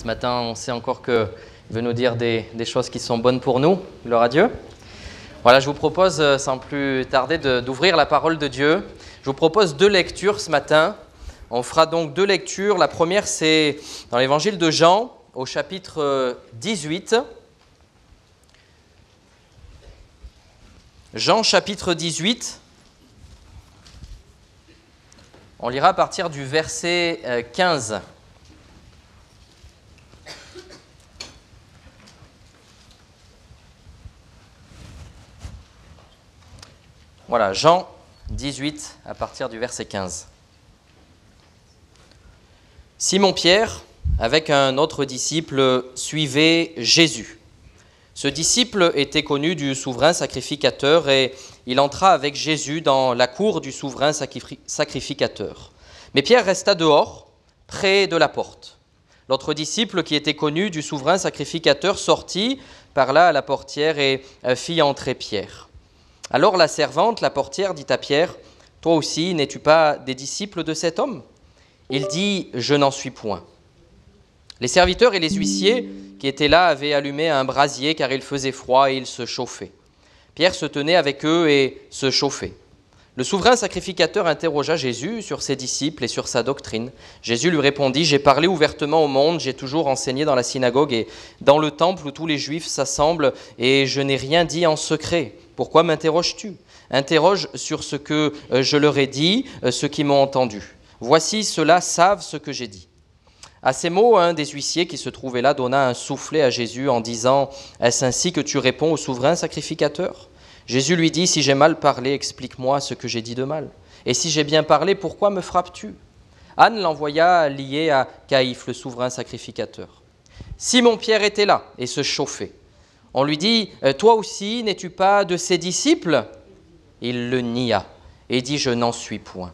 Ce matin, on sait encore qu'il veut nous dire des choses qui sont bonnes pour nous. Gloire à Dieu. Voilà, je vous propose, sans plus tarder, d'ouvrir la parole de Dieu. Je vous propose 2 lectures ce matin. On fera donc 2 lectures. La première, c'est dans l'évangile de Jean, au chapitre 18. Jean, chapitre 18. On lira à partir du verset 15. Voilà, Jean 18, à partir du verset 15. Simon-Pierre, avec un autre disciple, suivait Jésus. Ce disciple était connu du souverain sacrificateur et il entra avec Jésus dans la cour du souverain sacrificateur. Mais Pierre resta dehors, près de la porte. L'autre disciple, qui était connu du souverain sacrificateur, sortit, parla à la portière et fit entrer Pierre. Alors la servante, la portière, dit à Pierre, « Toi aussi, n'es-tu pas des disciples de cet homme ?» Il dit, « Je n'en suis point. » Les serviteurs et les huissiers qui étaient là avaient allumé un brasier car il faisait froid et ils se chauffaient. Pierre se tenait avec eux et se chauffait. Le souverain sacrificateur interrogea Jésus sur ses disciples et sur sa doctrine. Jésus lui répondit, « J'ai parlé ouvertement au monde, j'ai toujours enseigné dans la synagogue et dans le temple où tous les Juifs s'assemblent et je n'ai rien dit en secret. Pourquoi m'interroges-tu ? Interroge sur ce que je leur ai dit, ceux qui m'ont entendu. Voici, ceux-là savent ce que j'ai dit. » À ces mots, un des huissiers qui se trouvait là donna un soufflet à Jésus en disant, « Est-ce ainsi que tu réponds au souverain sacrificateur ?» Jésus lui dit, « Si j'ai mal parlé, explique-moi ce que j'ai dit de mal. Et si j'ai bien parlé, pourquoi me frappes-tu » Anne l'envoya lié à Caïphe, le souverain sacrificateur. Simon-Pierre était là et se chauffait. On lui dit, « Toi aussi, n'es-tu pas de ses disciples ?» Il le nia et dit, « Je n'en suis point. »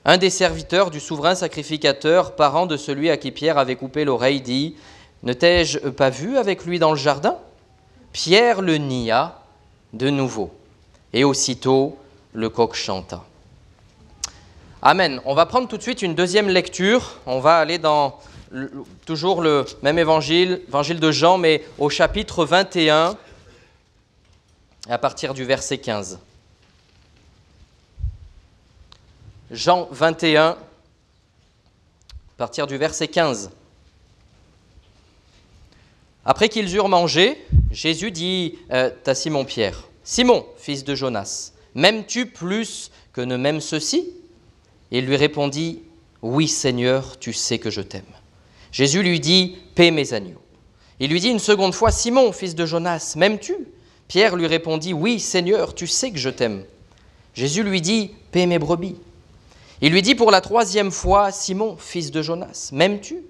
Un des serviteurs du souverain sacrificateur, parent de celui à qui Pierre avait coupé l'oreille, dit, « Ne t'ai-je pas vu avec lui dans le jardin ?» Pierre le nia de nouveau. Et aussitôt, le coq chanta. Amen. On va prendre tout de suite une deuxième lecture. On va aller dans toujours le même évangile de Jean, mais au chapitre 21, à partir du verset 15. Jean 21, à partir du verset 15. Après qu'ils eurent mangé, Jésus dit à Simon-Pierre, « Simon, fils de Jonas, m'aimes-tu plus que ne m'aiment ceux-ci » Il lui répondit, « Oui, Seigneur, tu sais que je t'aime. » Jésus lui dit, « Paie mes agneaux. » Il lui dit une seconde fois, « Simon, fils de Jonas, m'aimes-tu » Pierre lui répondit, « Oui, Seigneur, tu sais que je t'aime. » Jésus lui dit, « Paie mes brebis. » Il lui dit pour la 3e fois, « Simon, fils de Jonas, m'aimes-tu »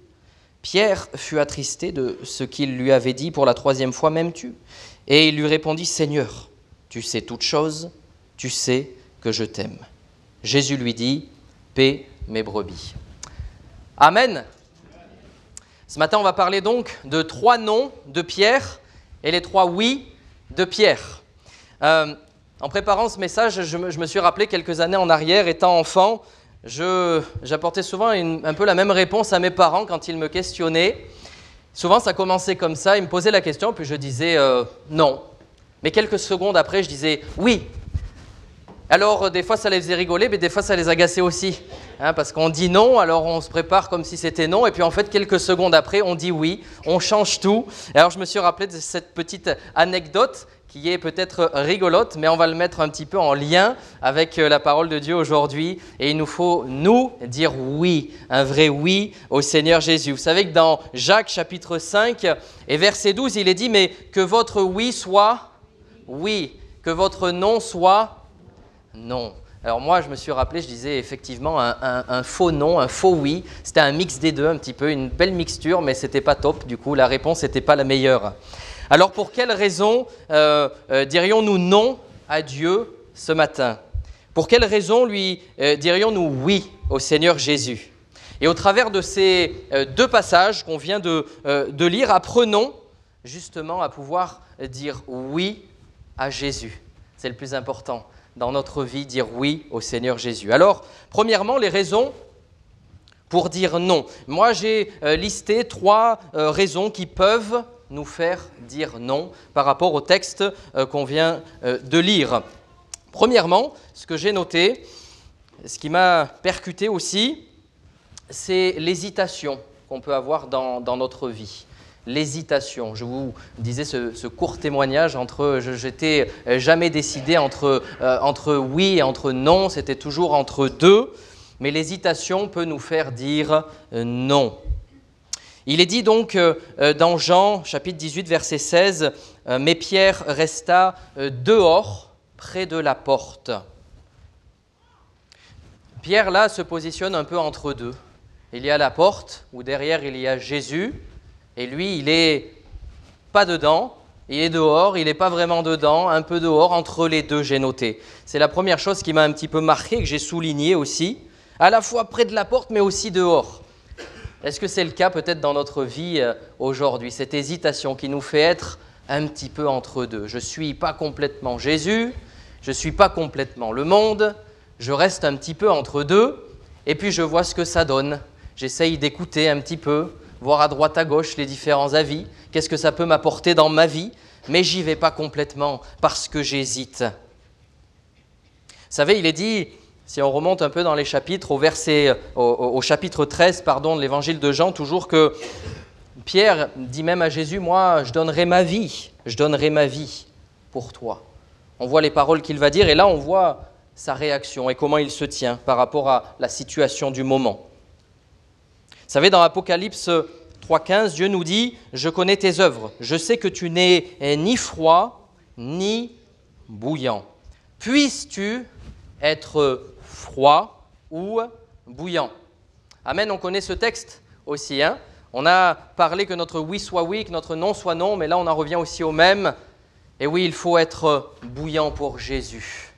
Pierre fut attristé de ce qu'il lui avait dit pour la 3e fois, « M'aimes-tu » Et il lui répondit, « Seigneur, tu sais toutes choses, tu sais que je t'aime. » Jésus lui dit, « Paie mes brebis. » Amen. Ce matin, on va parler donc de 3 noms de Pierre et les 3 oui de Pierre. En préparant ce message, je me suis rappelé quelques années en arrière, étant enfant, j'apportais souvent un peu la même réponse à mes parents quand ils me questionnaient. Souvent, ça commençait comme ça, ils me posaient la question, puis je disais non. Mais quelques secondes après, je disais oui. Alors, des fois, ça les faisait rigoler, mais des fois, ça les agaçait aussi. Parce qu'on dit non, alors on se prépare comme si c'était non, et puis en fait, quelques secondes après, on dit oui, on change tout. Et alors, je me suis rappelé de cette petite anecdote qui est peut-être rigolote, mais on va le mettre un petit peu en lien avec la parole de Dieu aujourd'hui. Et il nous faut, nous, dire oui, un vrai oui au Seigneur Jésus. Vous savez que dans Jacques chapitre 5 et verset 12, il est dit « Mais que votre oui soit oui, que votre non soit non. » Alors moi, je me suis rappelé, je disais effectivement un faux non, un faux oui. C'était un mix des deux, un petit peu, une belle mixture, mais ce n'était pas top. Du coup, la réponse n'était pas la meilleure. Alors, pour quelles raisons dirions-nous non à Dieu ce matin ? Pour quelles raisons lui dirions-nous oui au Seigneur Jésus ? Et au travers de ces 2 passages qu'on vient de lire, apprenons justement à pouvoir dire oui à Jésus. C'est le plus important dans notre vie, dire oui au Seigneur Jésus. Alors, premièrement, les raisons pour dire non. Moi, j'ai listé 3 raisons qui peuvent nous faire dire non par rapport au texte qu'on vient de lire. Premièrement, ce que j'ai noté, ce qui m'a percuté aussi, c'est l'hésitation qu'on peut avoir dans notre vie. L'hésitation. Je vous disais ce court témoignage entre j'étais jamais décidé entre oui et entre non, c'était toujours entre deux, mais l'hésitation peut nous faire dire non. Il est dit donc dans Jean chapitre 18 verset 16, « Mais Pierre resta dehors près de la porte. » Pierre là se positionne un peu entre deux. Il y a la porte où derrière il y a Jésus et lui il est pas dedans, il est dehors, il n'est pas vraiment dedans, un peu dehors, entre les deux j'ai noté. C'est la première chose qui m'a un petit peu marqué, que j'ai souligné aussi, à la fois près de la porte mais aussi dehors. Est-ce que c'est le cas peut-être dans notre vie aujourd'hui, cette hésitation qui nous fait être un petit peu entre deux? Je ne suis pas complètement Jésus, je ne suis pas complètement le monde, je reste un petit peu entre deux et puis je vois ce que ça donne. J'essaye d'écouter un petit peu, voir à droite à gauche les différents avis, qu'est-ce que ça peut m'apporter dans ma vie, mais j'y vais pas complètement parce que j'hésite. Vous savez, il est dit, si on remonte un peu dans les chapitres, au chapitre 13 de l'évangile de Jean, toujours que Pierre dit même à Jésus, « Moi, je donnerai ma vie pour toi. » On voit les paroles qu'il va dire et là, on voit sa réaction et comment il se tient par rapport à la situation du moment. Vous savez, dans Apocalypse 3,15, Dieu nous dit « Je connais tes œuvres, je sais que tu n'es ni froid ni bouillant. Puisses-tu être froid ou bouillant ?» Amen, on connaît ce texte aussi. On a parlé que notre oui soit oui, que notre non soit non, mais là on en revient aussi au même. Et oui, il faut être bouillant pour Jésus.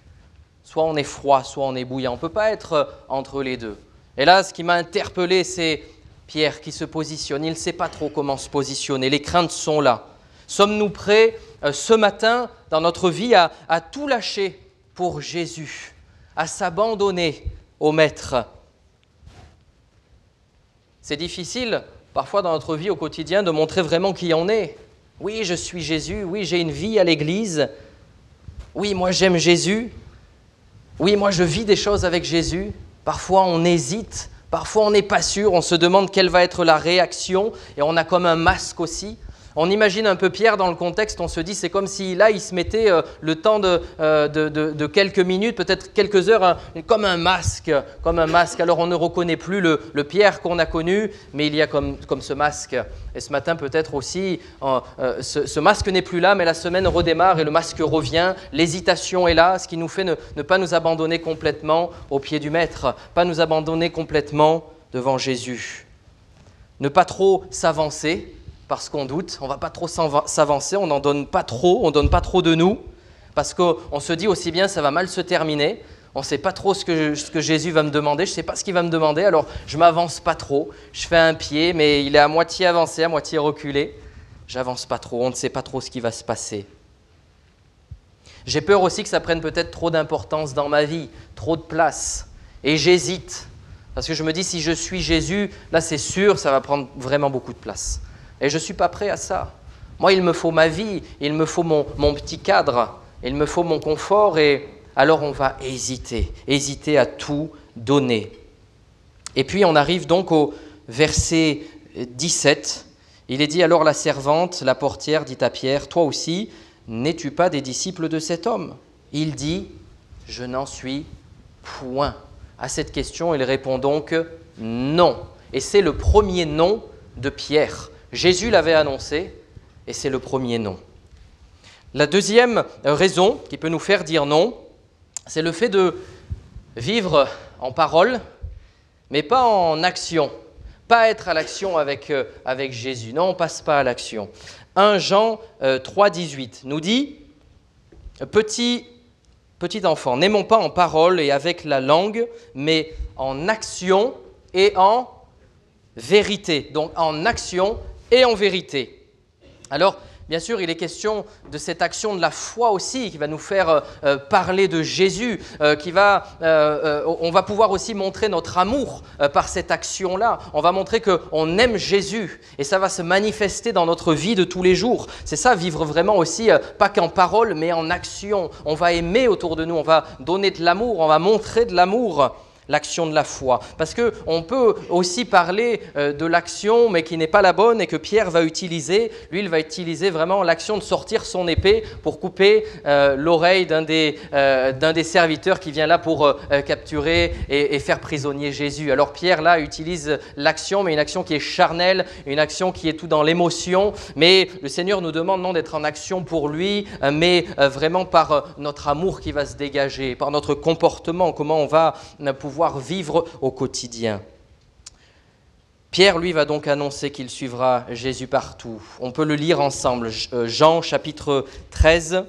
Soit on est froid, soit on est bouillant. On ne peut pas être entre les deux. Et là, ce qui m'a interpellé, c'est Pierre qui se positionne. Il ne sait pas trop comment se positionner. Les craintes sont là. Sommes-nous prêts ce matin dans notre vie à tout lâcher pour Jésus, à s'abandonner au Maître? C'est difficile parfois dans notre vie au quotidien de montrer vraiment qui on est. Oui, je suis Jésus. Oui, j'ai une vie à l'église. Oui, moi j'aime Jésus. Oui, moi je vis des choses avec Jésus. Parfois on hésite, parfois on n'est pas sûr, on se demande quelle va être la réaction et on a comme un masque aussi. On imagine un peu Pierre dans le contexte, on se dit c'est comme si là il se mettait le temps de quelques minutes, peut-être quelques heures, comme un masque. Alors on ne reconnaît plus le Pierre qu'on a connu, mais il y a comme ce masque. Et ce matin peut-être aussi, ce masque n'est plus là, mais la semaine redémarre et le masque revient. L'hésitation est là, ce qui nous fait ne pas nous abandonner complètement au pied du Maître, pas nous abandonner complètement devant Jésus. Ne pas trop s'avancer, parce qu'on doute, on ne va pas trop s'avancer, on n'en donne pas trop, on ne donne pas trop de nous, parce qu'on se dit aussi bien ça va mal se terminer, on ne sait pas trop ce que Jésus va me demander, je ne sais pas ce qu'il va me demander, alors je ne m'avance pas trop, je fais un pied, mais il est à moitié avancé, à moitié reculé, j'avance pas trop, on ne sait pas trop ce qui va se passer. J'ai peur aussi que ça prenne peut-être trop d'importance dans ma vie, trop de place, et j'hésite, parce que je me dis si je suis Jésus, là c'est sûr, ça va prendre vraiment beaucoup de place. Et je ne suis pas prêt à ça. Moi, il me faut ma vie, il me faut mon petit cadre, il me faut mon confort et alors on va hésiter à tout donner. Et puis on arrive donc au verset 17. Il est dit « Alors la servante, la portière, dit à Pierre, « Toi aussi, n'es-tu pas des disciples de cet homme ?» Il dit « Je n'en suis point. » À cette question, il répond donc « Non. » Et c'est le premier non de Pierre. Jésus l'avait annoncé et c'est le premier non. La deuxième raison qui peut nous faire dire non, c'est le fait de vivre en parole, mais pas en action. Pas être à l'action avec Jésus. Non, on ne passe pas à l'action. 1 Jean 3,18 nous dit « Petit enfant, n'aimons pas en parole et avec la langue, mais en action et en vérité. » Donc en action et en vérité. Alors, bien sûr, il est question de cette action de la foi aussi qui va nous faire parler de Jésus, on va pouvoir aussi montrer notre amour par cette action-là. On va montrer qu'on aime Jésus et ça va se manifester dans notre vie de tous les jours. C'est ça, vivre vraiment aussi, pas qu'en parole, mais en action. On va aimer autour de nous, on va donner de l'amour, on va montrer de l'amour. L'action de la foi. Parce qu'on peut aussi parler de l'action, mais qui n'est pas la bonne et que Pierre va utiliser. Lui, il va utiliser vraiment l'action de sortir son épée pour couper l'oreille d'un des serviteurs qui vient là pour capturer et faire prisonnier Jésus. Alors Pierre, là, utilise l'action, mais une action qui est charnelle, une action qui est tout dans l'émotion. Mais le Seigneur nous demande non d'être en action pour lui, mais vraiment par notre amour qui va se dégager, par notre comportement, comment on va pouvoir vivre au quotidien. Pierre, lui, va donc annoncer qu'il suivra Jésus partout. On peut le lire ensemble. Jean, chapitre 13,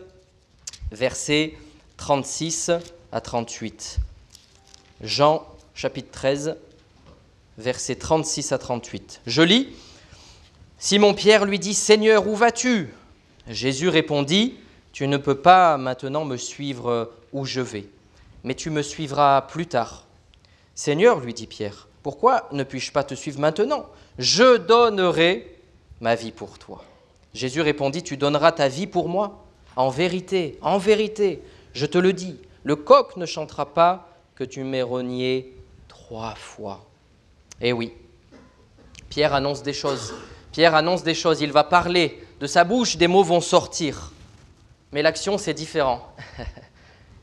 versets 36 à 38. Jean, chapitre 13, versets 36 à 38. Je lis. Simon-Pierre lui dit, « Seigneur, où vas-tu » Jésus répondit, « Tu ne peux pas maintenant me suivre où je vais, mais tu me suivras plus tard. » « Seigneur, lui dit Pierre, pourquoi ne puis-je pas te suivre maintenant ? Je donnerai ma vie pour toi. » Jésus répondit, « Tu donneras ta vie pour moi ? En vérité, je te le dis, le coq ne chantera pas que tu m'aies renié 3 fois. » Eh oui, Pierre annonce des choses. Il va parler de sa bouche, des mots vont sortir. Mais l'action, c'est différent.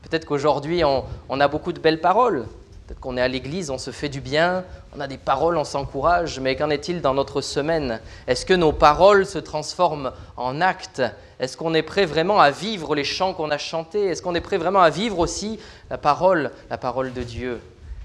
Peut-être qu'aujourd'hui, on a beaucoup de belles paroles. Peut-être qu'on est à l'église, on se fait du bien, on a des paroles, on s'encourage, mais qu'en est-il dans notre semaine ? Est-ce que nos paroles se transforment en actes ? Est-ce qu'on est prêt vraiment à vivre les chants qu'on a chantés ? Est-ce qu'on est prêt vraiment à vivre aussi la parole de Dieu ?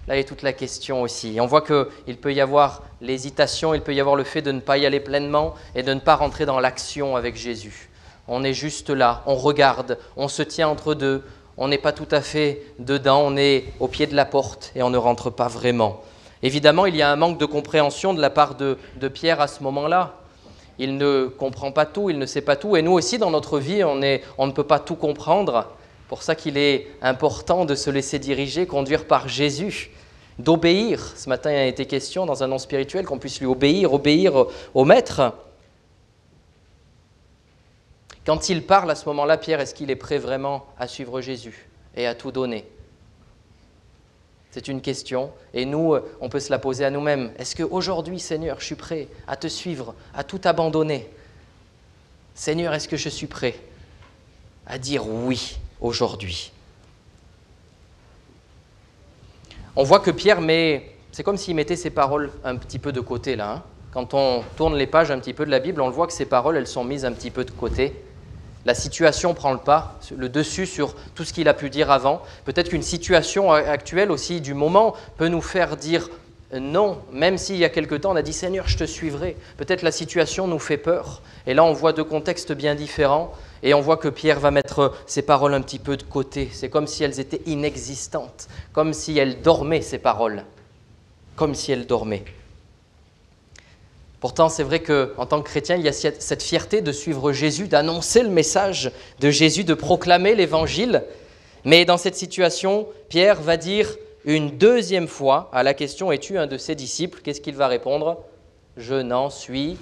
Là est toute la question aussi. Et on voit qu'il peut y avoir l'hésitation, il peut y avoir le fait de ne pas y aller pleinement et de ne pas rentrer dans l'action avec Jésus. On est juste là, on regarde, on se tient entre deux. On n'est pas tout à fait dedans, on est au pied de la porte et on ne rentre pas vraiment. Évidemment, il y a un manque de compréhension de la part de Pierre à ce moment-là. Il ne comprend pas tout, il ne sait pas tout. Et nous aussi, dans notre vie, on ne peut pas tout comprendre. C'est pour ça qu'il est important de se laisser diriger, conduire par Jésus, d'obéir. Ce matin, il a été question dans un nom spirituel qu'on puisse lui obéir au Maître. Quand il parle à ce moment-là, Pierre, est-ce qu'il est prêt vraiment à suivre Jésus et à tout donner ? C'est une question et nous, on peut se la poser à nous-mêmes. Est-ce qu'aujourd'hui, Seigneur, je suis prêt à te suivre, à tout abandonner ? Seigneur, est-ce que je suis prêt à dire oui aujourd'hui ? On voit que Pierre c'est comme s'il mettait ses paroles un petit peu de côté là. Hein. Quand on tourne les pages un petit peu de la Bible, on le voit que ses paroles, elles sont mises un petit peu de côté. La situation prend le pas, le dessus sur tout ce qu'il a pu dire avant. Peut-être qu'une situation actuelle aussi du moment peut nous faire dire non, même s'il y a quelque temps on a dit « Seigneur, je te suivrai ». Peut-être la situation nous fait peur. Et là, on voit 2 contextes bien différents et on voit que Pierre va mettre ses paroles un petit peu de côté. C'est comme si elles étaient inexistantes, comme si elles dormaient, ces paroles, comme si elles dormaient. Pourtant, c'est vrai qu'en tant que chrétien, il y a cette fierté de suivre Jésus, d'annoncer le message de Jésus, de proclamer l'évangile. Mais dans cette situation, Pierre va dire une 2e fois à la question « Es-tu un de ses disciples ?» Qu'est-ce qu'il va répondre ? « Je n'en suis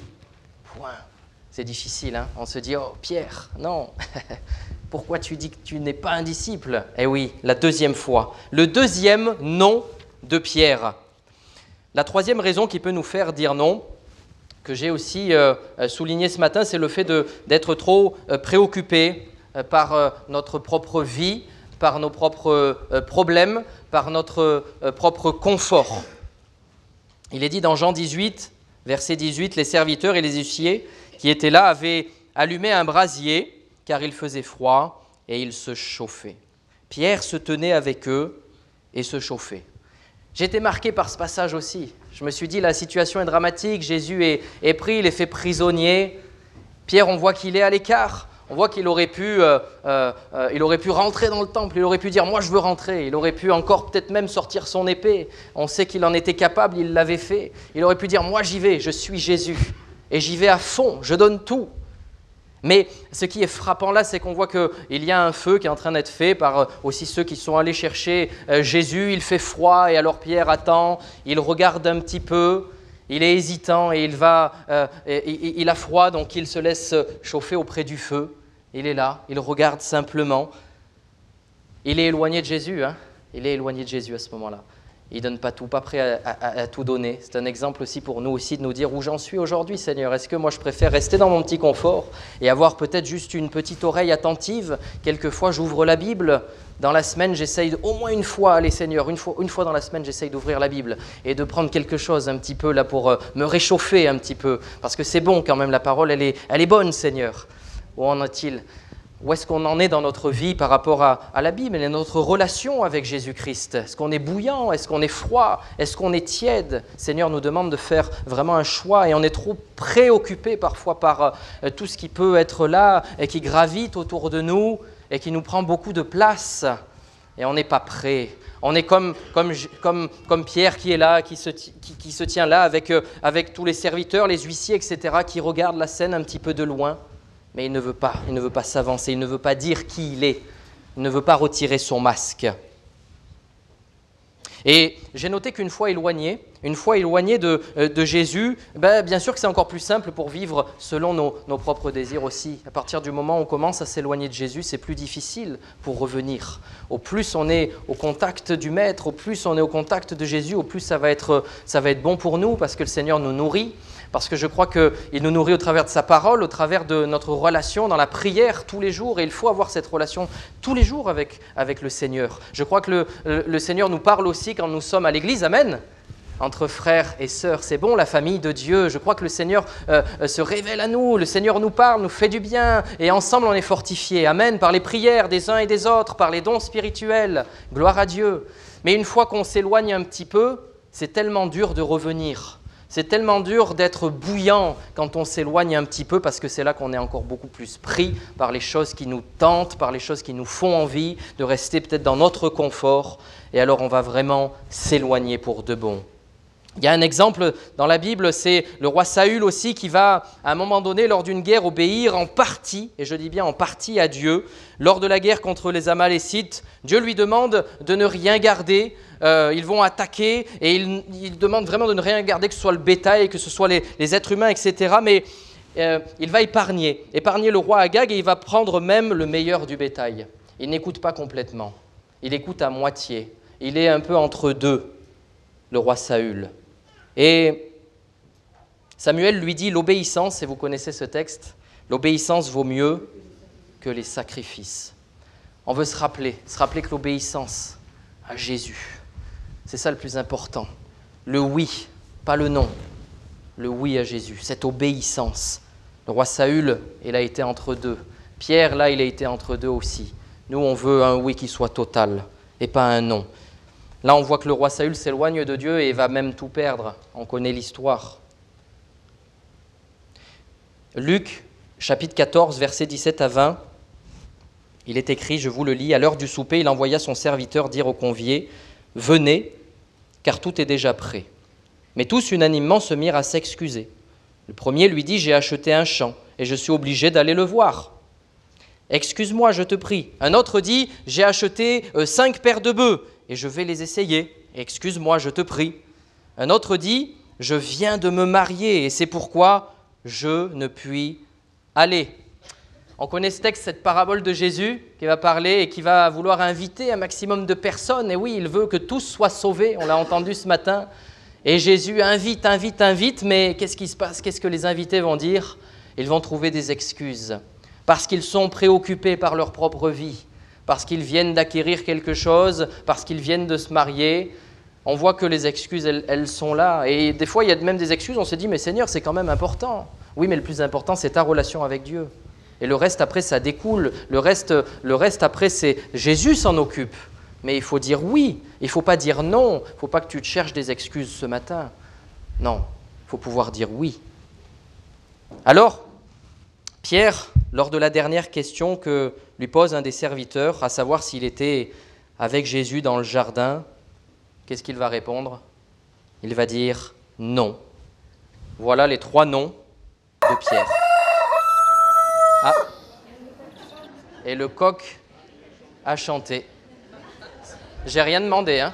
point. » C'est difficile, hein ? On se dit « Oh Pierre, non, pourquoi tu dis que tu n'es pas un disciple ?» Eh oui, la 2e fois. Le 2e non de Pierre. La 3e raison qui peut nous faire dire non, que j'ai aussi souligné ce matin, c'est le fait d'être trop préoccupé par notre propre vie, par nos propres problèmes, par notre propre confort. Il est dit dans Jean 18, verset 18, « Les serviteurs et les huissiers qui étaient là avaient allumé un brasier, car il faisait froid et ils se chauffaient. Pierre se tenait avec eux et se chauffait. » J'ai été marqué par ce passage aussi. Je me suis dit, la situation est dramatique, Jésus est pris, il est fait prisonnier. Pierre, on voit qu'il est à l'écart. On voit qu'il aurait pu rentrer dans le temple, il aurait pu dire « moi je veux rentrer », il aurait pu encore peut-être même sortir son épée. On sait qu'il en était capable, il l'avait fait. Il aurait pu dire « moi j'y vais, je suis Jésus et j'y vais à fond, je donne tout ». Mais ce qui est frappant là, c'est qu'on voit qu'il y a un feu qui est en train d'être fait par aussi ceux qui sont allés chercher Jésus. Il fait froid et alors Pierre attend, il regarde un petit peu, il est hésitant et il a froid, donc il se laisse chauffer auprès du feu. Il est là, il regarde simplement. Il est éloigné de Jésus, hein. Il est éloigné de Jésus à ce moment-là. Il ne donne pas tout, pas prêt à tout donner. C'est un exemple aussi pour nous aussi de nous dire où j'en suis aujourd'hui, Seigneur. Est-ce que moi je préfère rester dans mon petit confort et avoir peut-être juste une petite oreille attentive? Quelquefois j'ouvre la Bible. Dans la semaine, j'essaye au moins une fois, allez Seigneur, une fois dans la semaine, j'essaye d'ouvrir la Bible et de prendre quelque chose un petit peu là pour me réchauffer un petit peu. Parce que c'est bon quand même, la parole, elle est bonne, Seigneur. Où en est-il? Où est-ce qu'on en est dans notre vie par rapport à la Bible et notre relation avec Jésus-Christ? Est-ce qu'on est bouillant? Est-ce qu'on est froid? Est-ce qu'on est tiède? Seigneur nous demande de faire vraiment un choix et on est trop préoccupé parfois par tout ce qui peut être là et qui gravite autour de nous et qui nous prend beaucoup de place et on n'est pas prêt. On est comme Pierre qui est là, qui se tient là avec tous les serviteurs, les huissiers, etc., qui regardent la scène un petit peu de loin. Mais il ne veut pas s'avancer, il ne veut pas dire qui il est, il ne veut pas retirer son masque. Et j'ai noté qu'une fois éloigné de Jésus, bien sûr que c'est encore plus simple pour vivre selon nos propres désirs aussi. À partir du moment où on commence à s'éloigner de Jésus, c'est plus difficile pour revenir. Au plus on est au contact du Maître, au plus on est au contact de Jésus, au plus ça va être bon pour nous parce que le Seigneur nous nourrit. Parce que je crois qu'il nous nourrit au travers de sa parole, au travers de notre relation dans la prière tous les jours. Et il faut avoir cette relation tous les jours avec le Seigneur. Je crois que le Seigneur nous parle aussi quand nous sommes à l'église. Amen. Entre frères et sœurs, c'est bon, la famille de Dieu. Je crois que le Seigneur se révèle à nous. Le Seigneur nous parle, nous fait du bien. Et ensemble, on est fortifiés. Amen. Par les prières des uns et des autres, par les dons spirituels. Gloire à Dieu. Mais une fois qu'on s'éloigne un petit peu, c'est tellement dur de revenir. C'est tellement dur d'être bouillant quand on s'éloigne un petit peu parce que c'est là qu'on est encore beaucoup plus pris par les choses qui nous tentent, par les choses qui nous font envie, de rester peut-être dans notre confort. Et alors on va vraiment s'éloigner pour de bon. Il y a un exemple dans la Bible, c'est le roi Saül aussi qui va, à un moment donné, lors d'une guerre, obéir en partie, et je dis bien en partie à Dieu. Lors de la guerre contre les Amalécites, Dieu lui demande de ne rien garder. Ils vont attaquer et il demande vraiment de ne rien garder, que ce soit le bétail, que ce soit les êtres humains, etc. Mais il va épargner le roi Agag et il va prendre même le meilleur du bétail. Il n'écoute pas complètement, il écoute à moitié. Il est un peu entre deux, le roi Saül. Et Samuel lui dit l'obéissance, et vous connaissez ce texte, l'obéissance vaut mieux que les sacrifices. On veut se rappeler que l'obéissance à Jésus, c'est ça le plus important. Le oui, pas le non. Le oui à Jésus, cette obéissance. Le roi Saül, il a été entre deux. Pierre, là, il a été entre deux aussi. Nous, on veut un oui qui soit total et pas un non. Là, on voit que le roi Saül s'éloigne de Dieu et va même tout perdre. On connaît l'histoire. Luc, chapitre 14, versets 17 à 20, il est écrit, je vous le lis, « À l'heure du souper, il envoya son serviteur dire aux conviés, « Venez, car tout est déjà prêt. » Mais tous unanimement se mirent à s'excuser. Le premier lui dit, « J'ai acheté un champ et je suis obligé d'aller le voir. » « Excuse-moi, je te prie. » Un autre dit, « J'ai acheté 5 paires de bœufs et je vais les essayer. Excuse-moi, je te prie. » Un autre dit, « Je viens de me marier et c'est pourquoi je ne puis aller. » On connaît ce texte, cette parabole de Jésus qui va parler et qui va vouloir inviter un maximum de personnes. Et oui, il veut que tous soient sauvés, on l'a entendu ce matin. Et Jésus invite, mais qu'est-ce qui se passe? Qu'est-ce que les invités vont dire? Ils vont trouver des excuses parce qu'ils sont préoccupés par leur propre vie, parce qu'ils viennent d'acquérir quelque chose, parce qu'ils viennent de se marier. On voit que les excuses, elles sont là. Et des fois, il y a même des excuses, on se dit, mais Seigneur, c'est quand même important. Oui, mais le plus important, c'est ta relation avec Dieu. Et le reste, après, ça découle. Le reste après, c'est Jésus s'en occupe. Mais il faut dire oui. Il ne faut pas dire non. Il ne faut pas que tu te cherches des excuses ce matin. Non, il faut pouvoir dire oui. Alors, Pierre, lors de la dernière question que lui pose un des serviteurs, à savoir s'il était avec Jésus dans le jardin, qu'est-ce qu'il va répondre? Il va dire non. Voilà les 3 noms de Pierre. Ah. Et le coq a chanté. J'ai rien demandé, hein.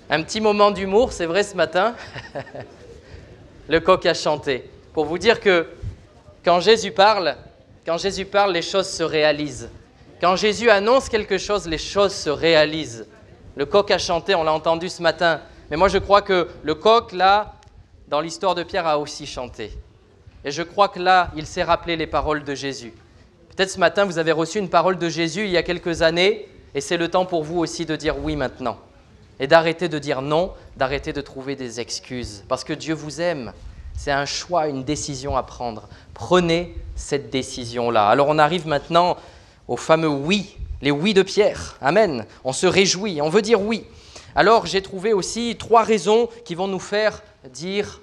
Un petit moment d'humour, c'est vrai, ce matin. Le coq a chanté. Pour vous dire que quand Jésus parle, les choses se réalisent. Quand Jésus annonce quelque chose, les choses se réalisent. Le coq a chanté, on l'a entendu ce matin. Mais moi, je crois que le coq, là, dans l'histoire de Pierre, a aussi chanté. Et je crois que là, il s'est rappelé les paroles de Jésus. Peut-être ce matin, vous avez reçu une parole de Jésus il y a quelques années, et c'est le temps pour vous aussi de dire oui maintenant. Et d'arrêter de dire non, d'arrêter de trouver des excuses. Parce que Dieu vous aime. C'est un choix, une décision à prendre. Prenez cette décision-là. Alors on arrive maintenant au fameux oui, les oui de Pierre. Amen. On se réjouit, on veut dire oui. Alors j'ai trouvé aussi 3 raisons qui vont nous faire dire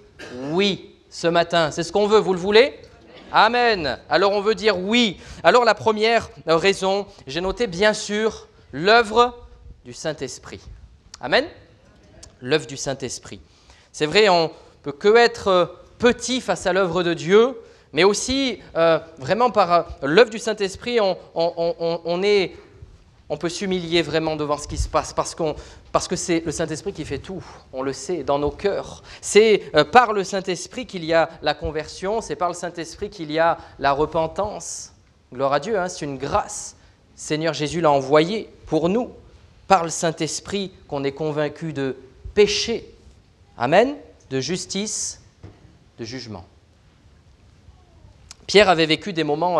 oui ce matin. C'est ce qu'on veut, vous le voulez ? Amen. Alors on veut dire oui. Alors la première raison, j'ai noté bien sûr l'œuvre du Saint-Esprit. Amen. L'œuvre du Saint-Esprit. C'est vrai, on peut que être petit face à l'œuvre de Dieu, mais aussi vraiment par l'œuvre du Saint-Esprit, on peut s'humilier vraiment devant ce qui se passe parce que c'est le Saint-Esprit qui fait tout, on le sait, dans nos cœurs. C'est par le Saint-Esprit qu'il y a la conversion, c'est par le Saint-Esprit qu'il y a la repentance. Gloire à Dieu, hein, c'est une grâce. Seigneur Jésus l'a envoyé pour nous. Par le Saint-Esprit qu'on est convaincu de péché, amen, de justice, de jugement. Pierre avait vécu des moments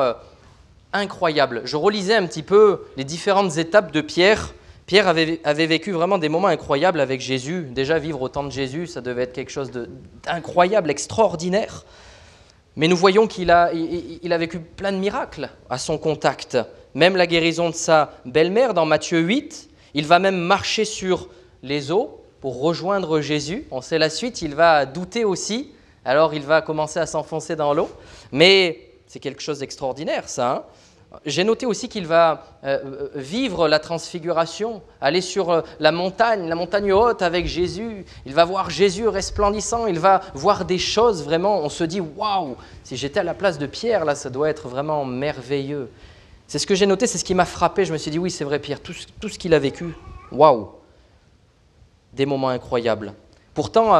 incroyables. Je relisais un petit peu les différentes étapes de Pierre. Pierre avait vécu vraiment des moments incroyables avec Jésus. Déjà, vivre au temps de Jésus, ça devait être quelque chose d'incroyable, extraordinaire. Mais nous voyons qu'il a vécu plein de miracles à son contact. Même la guérison de sa belle-mère dans Matthieu 8. Il va même marcher sur les eaux pour rejoindre Jésus. On sait la suite, il va douter aussi. Alors il va commencer à s'enfoncer dans l'eau. Mais c'est quelque chose d'extraordinaire, ça. Hein. J'ai noté aussi qu'il va vivre la transfiguration, aller sur la montagne haute avec Jésus. Il va voir Jésus resplendissant, il va voir des choses vraiment. On se dit, waouh, si j'étais à la place de Pierre, là, ça doit être vraiment merveilleux. C'est ce que j'ai noté, c'est ce qui m'a frappé. Je me suis dit, oui, c'est vrai, Pierre, tout ce qu'il a vécu, waouh, des moments incroyables. Pourtant,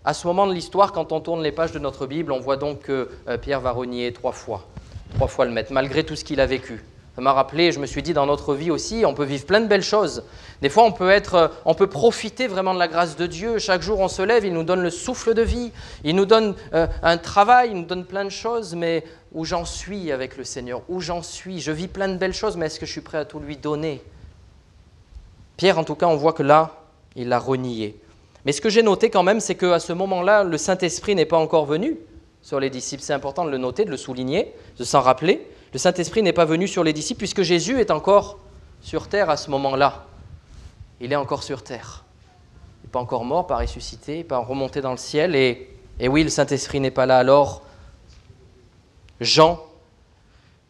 à ce moment de l'histoire, quand on tourne les pages de notre Bible, on voit donc que Pierre va renier 3 fois le maître, malgré tout ce qu'il a vécu. Ça m'a rappelé, je me suis dit, dans notre vie aussi, on peut vivre plein de belles choses. Des fois, on peut profiter vraiment de la grâce de Dieu. Chaque jour, on se lève, il nous donne le souffle de vie, il nous donne un travail, il nous donne plein de choses, mais où j'en suis avec le Seigneur, où j'en suis. Je vis plein de belles choses, mais est-ce que je suis prêt à tout lui donner ? Pierre, en tout cas, on voit que là, il l'a renié. Mais ce que j'ai noté quand même, c'est qu'à ce moment-là, le Saint-Esprit n'est pas encore venu sur les disciples. C'est important de le noter, de le souligner, de s'en rappeler. Le Saint-Esprit n'est pas venu sur les disciples puisque Jésus est encore sur terre à ce moment-là. Il est encore sur terre. Il n'est pas encore mort, pas ressuscité, pas remonté dans le ciel. Et oui, le Saint-Esprit n'est pas là. Alors, Jean,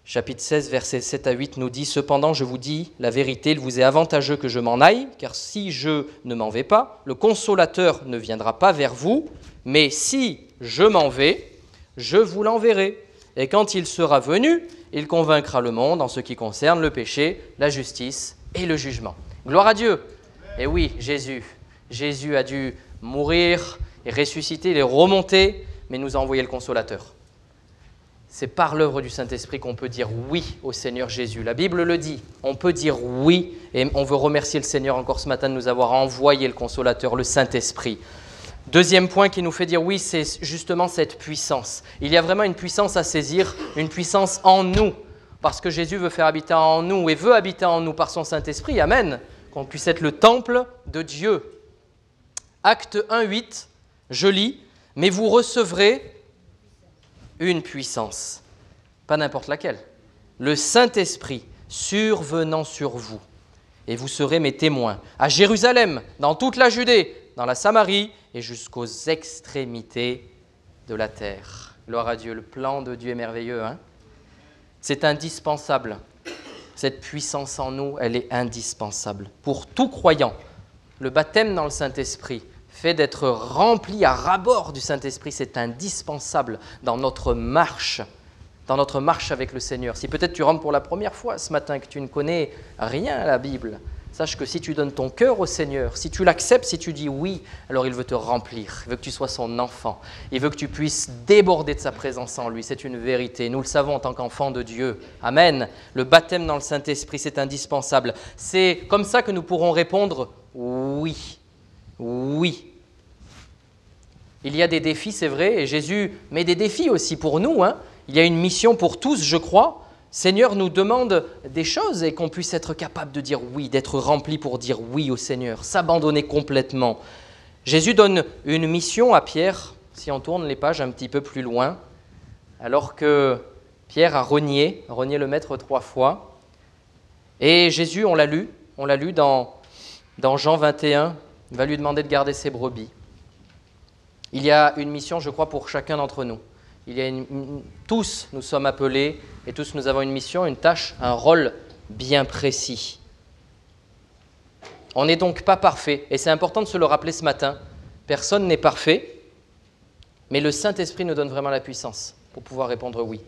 chapitre 16, versets 7 à 8 nous dit « Cependant, je vous dis la vérité, il vous est avantageux que je m'en aille, car si je ne m'en vais pas, le Consolateur ne viendra pas vers vous, mais si je m'en vais, je vous l'enverrai. Et quand il sera venu, il convaincra le monde en ce qui concerne le péché, la justice et le jugement. » Gloire à Dieu. Et oui, Jésus a dû mourir et ressusciter, il est remonté, mais nous a envoyé le Consolateur. C'est par l'œuvre du Saint-Esprit qu'on peut dire oui au Seigneur Jésus. La Bible le dit, on peut dire oui, et on veut remercier le Seigneur encore ce matin de nous avoir envoyé le Consolateur, le Saint-Esprit. Deuxième point qui nous fait dire oui, c'est justement cette puissance. Il y a vraiment une puissance à saisir, une puissance en nous, parce que Jésus veut faire habiter en nous et veut habiter en nous par son Saint-Esprit. Amen. Qu'on puisse être le temple de Dieu. Acte 1:8, je lis, « Mais vous recevrez une puissance, pas n'importe laquelle, le Saint-Esprit survenant sur vous, et vous serez mes témoins à Jérusalem, dans toute la Judée, dans la Samarie et jusqu'aux extrémités de la terre. » Gloire à Dieu, le plan de Dieu est merveilleux. Hein? C'est indispensable. Cette puissance en nous, elle est indispensable. Pour tout croyant, le baptême dans le Saint-Esprit fait d'être rempli à ras-bord du Saint-Esprit, c'est indispensable dans notre marche avec le Seigneur. Si peut-être tu rentres pour la première fois ce matin, que tu ne connais rien à la Bible, sache que si tu donnes ton cœur au Seigneur, si tu l'acceptes, si tu dis oui, alors il veut te remplir, il veut que tu sois son enfant, il veut que tu puisses déborder de sa présence en lui, c'est une vérité, nous le savons en tant qu'enfants de Dieu. Amen. Le baptême dans le Saint-Esprit, c'est indispensable. C'est comme ça que nous pourrons répondre oui. Oui. Il y a des défis, c'est vrai, et Jésus met des défis aussi pour nous. Il y a une mission pour tous, je crois. Seigneur nous demande des choses et qu'on puisse être capable de dire oui, d'être rempli pour dire oui au Seigneur, s'abandonner complètement. Jésus donne une mission à Pierre, si on tourne les pages un petit peu plus loin, alors que Pierre a renié le Maître 3 fois. Et Jésus, on l'a lu dans Jean 21, il va lui demander de garder ses brebis. Il y a une mission, je crois, pour chacun d'entre nous. Tous, nous sommes appelés et tous nous avons une mission, une tâche, un rôle bien précis. On n'est donc pas parfait et c'est important de se le rappeler ce matin. Personne n'est parfait, mais le Saint-Esprit nous donne vraiment la puissance pour pouvoir répondre oui.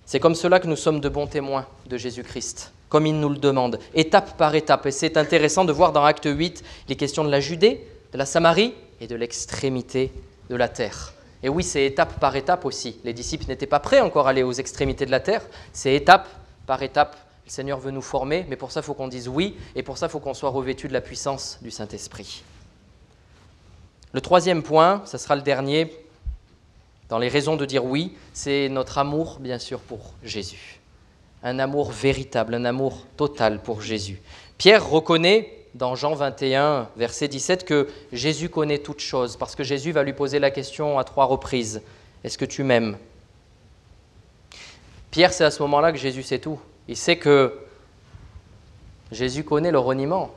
C'est comme cela que nous sommes de bons témoins de Jésus-Christ, comme il nous le demande, étape par étape. Et c'est intéressant de voir dans Acte 8 les questions de la Judée, de la Samarie et de l'extrémité de la terre. Et oui, c'est étape par étape aussi. Les disciples n'étaient pas prêts encore à aller aux extrémités de la terre. C'est étape par étape. Le Seigneur veut nous former, mais pour ça, il faut qu'on dise oui. Et pour ça, il faut qu'on soit revêtu de la puissance du Saint-Esprit. Le troisième point, ce sera le dernier, dans les raisons de dire oui, c'est notre amour, bien sûr, pour Jésus. Un amour véritable, un amour total pour Jésus. Pierre reconnaît dans Jean 21, verset 17, que Jésus connaît toutes choses, parce que Jésus va lui poser la question à 3 reprises. Est-ce que tu m'aimes ? Pierre, c'est à ce moment-là que Jésus sait tout. Il sait que Jésus connaît le reniement.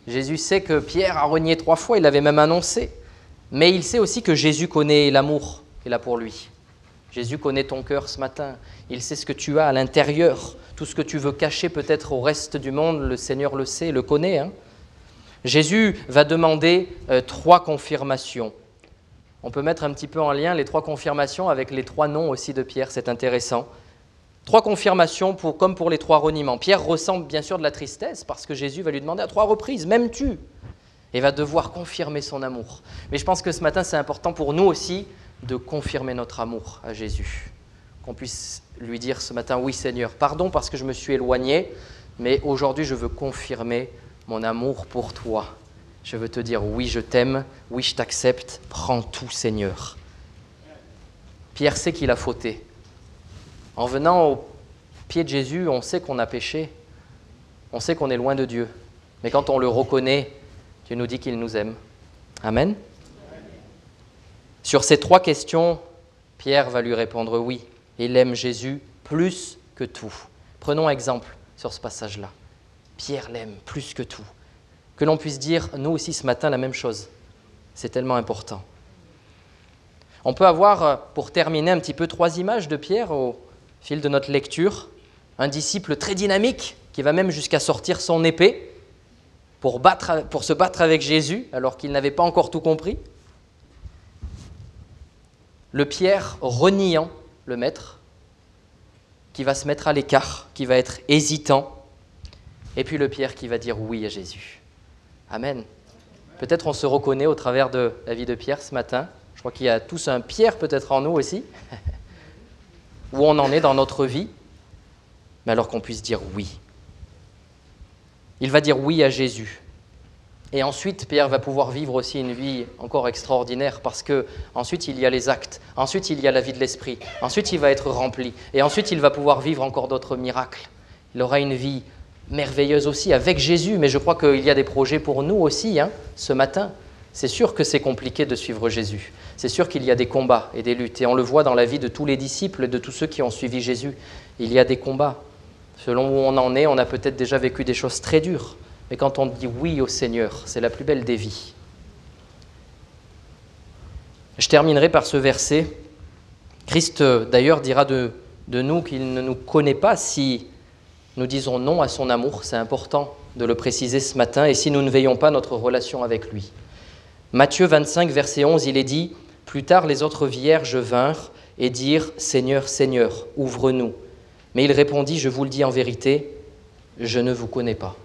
Jésus sait que Pierre a renié 3 fois, il l'avait même annoncé. Mais il sait aussi que Jésus connaît l'amour qu'il a pour lui. Jésus connaît ton cœur ce matin. Il sait ce que tu as à l'intérieur. Tout ce que tu veux cacher peut-être au reste du monde, le Seigneur le sait, le connaît. Jésus va demander 3 confirmations. On peut mettre un petit peu en lien les 3 confirmations avec les 3 noms aussi de Pierre, c'est intéressant. 3 confirmations comme pour les 3 reniements. Pierre ressent bien sûr de la tristesse parce que Jésus va lui demander à 3 reprises, m'aimes-tu ? Et va devoir confirmer son amour. Mais je pense que ce matin, c'est important pour nous aussi de confirmer notre amour à Jésus. Qu'on puisse lui dire ce matin, oui Seigneur, pardon parce que je me suis éloigné, mais aujourd'hui je veux confirmer mon amour pour toi. Je veux te dire oui, je t'aime, oui, je t'accepte, prends tout Seigneur. Pierre sait qu'il a fauté. En venant au pied de Jésus, on sait qu'on a péché, on sait qu'on est loin de Dieu. Mais quand on le reconnaît, Dieu nous dit qu'il nous aime. Amen. Sur ces 3 questions, Pierre va lui répondre oui. Il aime Jésus plus que tout. Prenons exemple sur ce passage-là. Pierre l'aime plus que tout. Que l'on puisse dire, nous aussi ce matin, la même chose. C'est tellement important. On peut avoir, pour terminer un petit peu, 3 images de Pierre au fil de notre lecture. Un disciple très dynamique qui va même jusqu'à sortir son épée pour se battre avec Jésus alors qu'il n'avait pas encore tout compris. Le Pierre reniant le Maître, qui va se mettre à l'écart, qui va être hésitant, et puis le Pierre qui va dire oui à Jésus. Amen. Peut-être on se reconnaît au travers de la vie de Pierre ce matin. Je crois qu'il y a tous un Pierre peut-être en nous aussi, où on en est dans notre vie, mais alors qu'on puisse dire oui. Il va dire oui à Jésus. Et ensuite, Pierre va pouvoir vivre aussi une vie encore extraordinaire parce que ensuite il y a les actes, ensuite il y a la vie de l'esprit, ensuite il va être rempli et ensuite il va pouvoir vivre encore d'autres miracles. Il aura une vie merveilleuse aussi avec Jésus, mais je crois qu'il y a des projets pour nous aussi ce matin. C'est sûr que c'est compliqué de suivre Jésus. C'est sûr qu'il y a des combats et des luttes et on le voit dans la vie de tous les disciples et de tous ceux qui ont suivi Jésus. Il y a des combats. Selon où on en est, on a peut-être déjà vécu des choses très dures. Mais quand on dit oui au Seigneur, c'est la plus belle des vies. Je terminerai par ce verset. Christ, d'ailleurs, dira de nous qu'il ne nous connaît pas si nous disons non à son amour. C'est important de le préciser ce matin. Et si nous ne veillons pas notre relation avec lui. Matthieu 25, verset 11, il est dit « Plus tard, les autres vierges vinrent et dirent « Seigneur, Seigneur, ouvre-nous. » Mais il répondit « Je vous le dis en vérité, je ne vous connais pas. »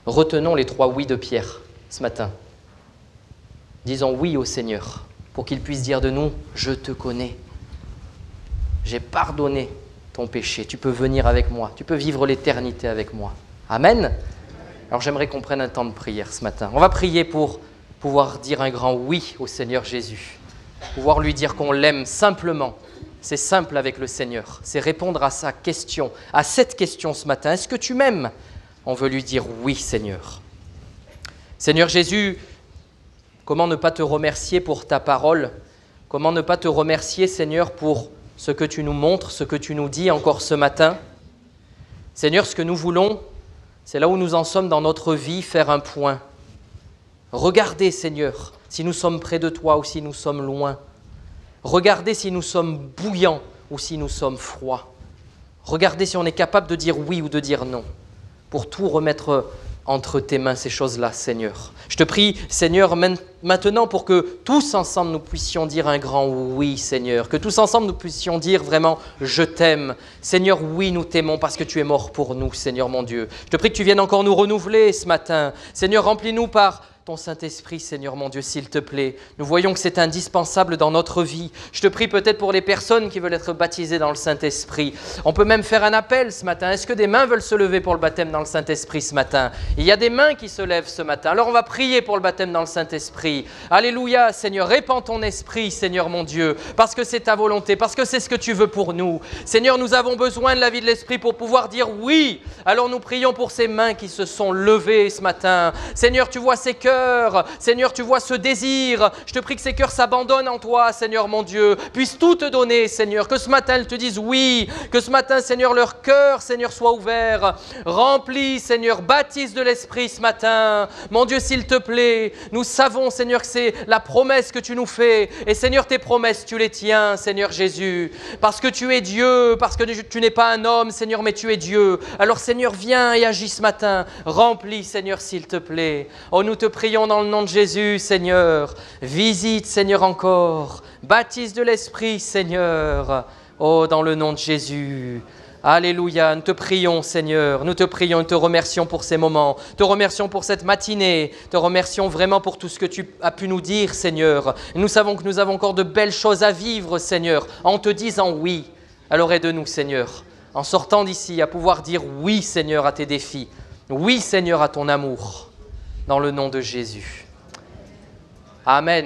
Retenons les 3 oui de Pierre ce matin. Disons oui au Seigneur pour qu'il puisse dire de nous « Je te connais. J'ai pardonné ton péché. Tu peux venir avec moi. Tu peux vivre l'éternité avec moi. » Amen. Alors j'aimerais qu'on prenne un temps de prière ce matin. On va prier pour pouvoir dire un grand oui au Seigneur Jésus. Pouvoir lui dire qu'on l'aime simplement. C'est simple avec le Seigneur. C'est répondre à sa question, à cette question ce matin. Est-ce que tu m'aimes ? On veut lui dire oui, Seigneur. Seigneur Jésus, comment ne pas te remercier pour ta parole ? Comment ne pas te remercier, Seigneur, pour ce que tu nous montres, ce que tu nous dis encore ce matin ? Seigneur, ce que nous voulons, c'est là où nous en sommes dans notre vie, faire un point. Regardez, Seigneur, si nous sommes près de toi ou si nous sommes loin. Regardez si nous sommes bouillants ou si nous sommes froids. Regardez si on est capable de dire oui ou de dire non. Pour tout remettre entre tes mains, ces choses-là, Seigneur. Je te prie, Seigneur, maintenant pour que tous ensemble nous puissions dire un grand oui, Seigneur. Que tous ensemble nous puissions dire vraiment « Je t'aime ». Seigneur, oui, nous t'aimons parce que tu es mort pour nous, Seigneur mon Dieu. Je te prie que tu viennes encore nous renouveler ce matin. Seigneur, remplis-nous par ton Saint-Esprit, Seigneur mon Dieu, s'il te plaît. Nous voyons que c'est indispensable dans notre vie. Je te prie peut-être pour les personnes qui veulent être baptisées dans le Saint-Esprit. On peut même faire un appel ce matin. Est-ce que des mains veulent se lever pour le baptême dans le Saint-Esprit ce matin ? Il y a des mains qui se lèvent ce matin. Alors on va prier pour le baptême dans le Saint-Esprit. Alléluia, Seigneur, répands ton esprit, Seigneur mon Dieu, parce que c'est ta volonté, parce que c'est ce que tu veux pour nous. Seigneur, nous avons besoin de la vie de l'Esprit pour pouvoir dire oui. Alors nous prions pour ces mains qui se sont levées ce matin. Seigneur, tu vois ces cœurs. Seigneur, tu vois ce désir. Je te prie que ces cœurs s'abandonnent en toi, Seigneur mon Dieu. Puisse tout te donner, Seigneur. Que ce matin, elles te disent oui. Que ce matin, Seigneur, leur cœur, Seigneur, soit ouvert. Remplis, Seigneur, baptise de l'Esprit ce matin. Mon Dieu, s'il te plaît, nous savons, Seigneur, que c'est la promesse que tu nous fais. Et Seigneur, tes promesses, tu les tiens, Seigneur Jésus. Parce que tu es Dieu, parce que tu n'es pas un homme, Seigneur, mais tu es Dieu. Alors, Seigneur, viens et agis ce matin. Remplis, Seigneur, s'il te plaît. Oh, nous te prions dans le nom de Jésus, Seigneur. Visite, Seigneur, encore. Baptise de l'Esprit, Seigneur. Oh, dans le nom de Jésus. Alléluia, nous te prions, Seigneur. Nous te prions, nous te remercions pour ces moments. Te remercions pour cette matinée. Te remercions vraiment pour tout ce que tu as pu nous dire, Seigneur. Nous savons que nous avons encore de belles choses à vivre, Seigneur, en te disant oui. Alors aide-nous, Seigneur, en sortant d'ici, à pouvoir dire oui, Seigneur, à tes défis. Oui, Seigneur, à ton amour. Dans le nom de Jésus. Amen.